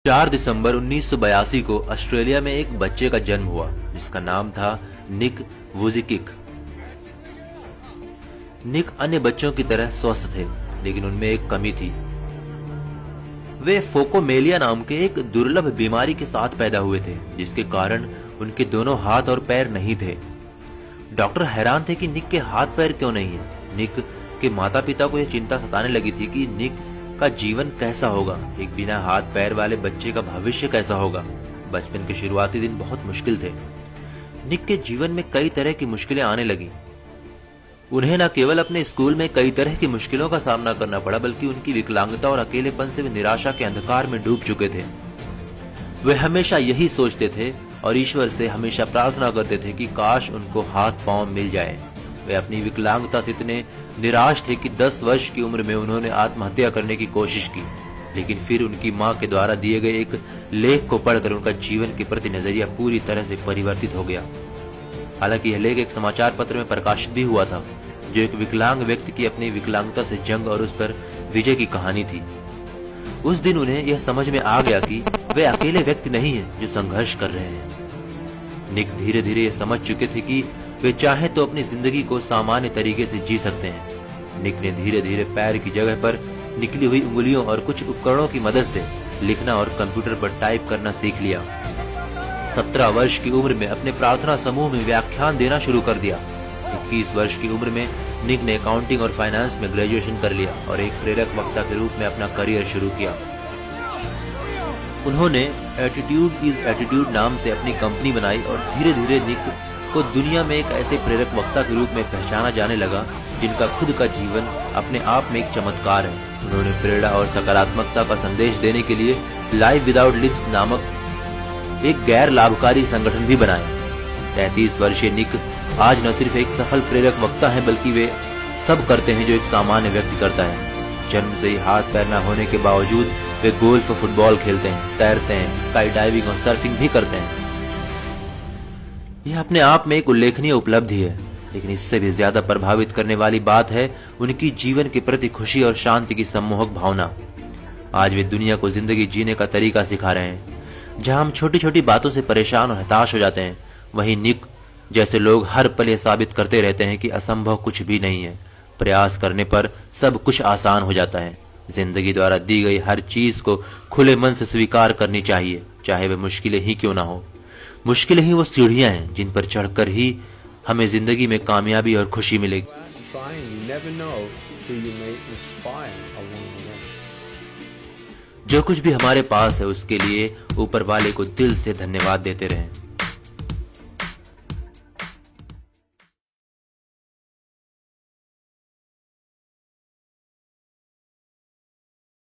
4 दिसंबर 1982 को ऑस्ट्रेलिया में एक बच्चे का जन्म हुआ जिसका नाम था निक वुजिकिक। निक अन्य बच्चों की तरह स्वस्थ थे, लेकिन उनमें एक कमी थी। वे फोकोमेलिया नाम के एक दुर्लभ बीमारी के साथ पैदा हुए थे, जिसके कारण उनके दोनों हाथ और पैर नहीं थे। डॉक्टर हैरान थे कि निक के हाथ पैर क्यों नहीं है। निक के माता पिता को यह चिंता सताने लगी थी कि निक का जीवन कैसा होगा, एक बिना हाथ पैर वाले बच्चे का भविष्य कैसा होगा। बचपन के शुरुआती दिन बहुत मुश्किल थे। निक के जीवन में कई तरह की मुश्किलें आने लगी। उन्हें न केवल अपने स्कूल में कई तरह की मुश्किलों का सामना करना पड़ा, बल्कि उनकी विकलांगता और अकेलेपन से वे निराशा के अंधकार में डूब चुके थे। वे हमेशा यही सोचते थे और ईश्वर से हमेशा प्रार्थना करते थे कि काश उनको हाथ पांव मिल जाए। वे अपनी विकलांगता से इतने निराश थे कि 10 वर्ष की उम्र में उन्होंने आत्महत्या करने की कोशिश की, लेकिन फिर उनकी मां के द्वारा दिए गए एक लेख को पढ़कर उनका जीवन के प्रति नजरिया पूरी तरह से परिवर्तित हो गया। हालांकि यह लेख एक समाचार पत्र में प्रकाशित भी हुआ था, जो एक विकलांग व्यक्ति की अपनी विकलांगता से जंग और उस पर विजय की कहानी थी। उस दिन उन्हें यह समझ में आ गया कि वे अकेले व्यक्ति नहीं हैं जो संघर्ष कर रहे हैं। निक धीरे धीरे ये समझ चुके थे कि वे चाहे तो अपनी जिंदगी को सामान्य तरीके से जी सकते हैं। निक ने धीरे धीरे पैर की जगह पर निकली हुई उंगलियों और कुछ उपकरणों की मदद से लिखना और कंप्यूटर पर टाइप करना सीख लिया। 17 वर्ष की उम्र में अपने प्रार्थना समूह में व्याख्यान देना शुरू कर दिया। 21 वर्ष की उम्र में निक ने अकाउंटिंग और फाइनेंस में ग्रेजुएशन कर लिया और एक प्रेरक वक्ता के रूप में अपना करियर शुरू किया। उन्होंने एटीट्यूड इज एटीट्यूड नाम से अपनी कंपनी बनाई और धीरे धीरे निक को दुनिया में एक ऐसे प्रेरक वक्ता के रूप में पहचाना जाने लगा जिनका खुद का जीवन अपने आप में एक चमत्कार है। उन्होंने प्रेरणा और सकारात्मकता का संदेश देने के लिए लाइफ विदाउट लिप्स नामक एक गैर लाभकारी संगठन भी बनाया। 33 वर्षीय निक आज न सिर्फ एक सफल प्रेरक वक्ता है, बल्कि वे सब करते हैं जो एक सामान्य व्यक्ति करता है। जन्म से ही हाथ पैर न होने के बावजूद वे गोल्फ और फुटबॉल खेलते हैं, तैरते हैं, स्काई डाइविंग और सर्फिंग भी करते हैं। यह अपने आप में एक उल्लेखनीय उपलब्धि है, लेकिन इससे भी ज्यादा प्रभावित करने वाली बात है उनकी जीवन के प्रति खुशी और शांति की सम्मोहक भावना। आज वे दुनिया को जिंदगी जीने का तरीका सिखा रहे हैं। जहां हम छोटी छोटी बातों से परेशान और हताश हो जाते हैं, वहीं निक जैसे लोग हर पल यह साबित करते रहते हैं कि असंभव कुछ भी नहीं है। प्रयास करने पर सब कुछ आसान हो जाता है। जिंदगी द्वारा दी गई हर चीज को खुले मन से स्वीकार करनी चाहिए, चाहे वे मुश्किलें ही क्यों ना हो। मुश्किलें ही वो सीढ़ियां हैं जिन पर चढ़कर ही हमें जिंदगी में कामयाबी और खुशी मिलेगी। जो कुछ भी हमारे पास है उसके लिए ऊपर वाले को दिल से धन्यवाद देते रहें।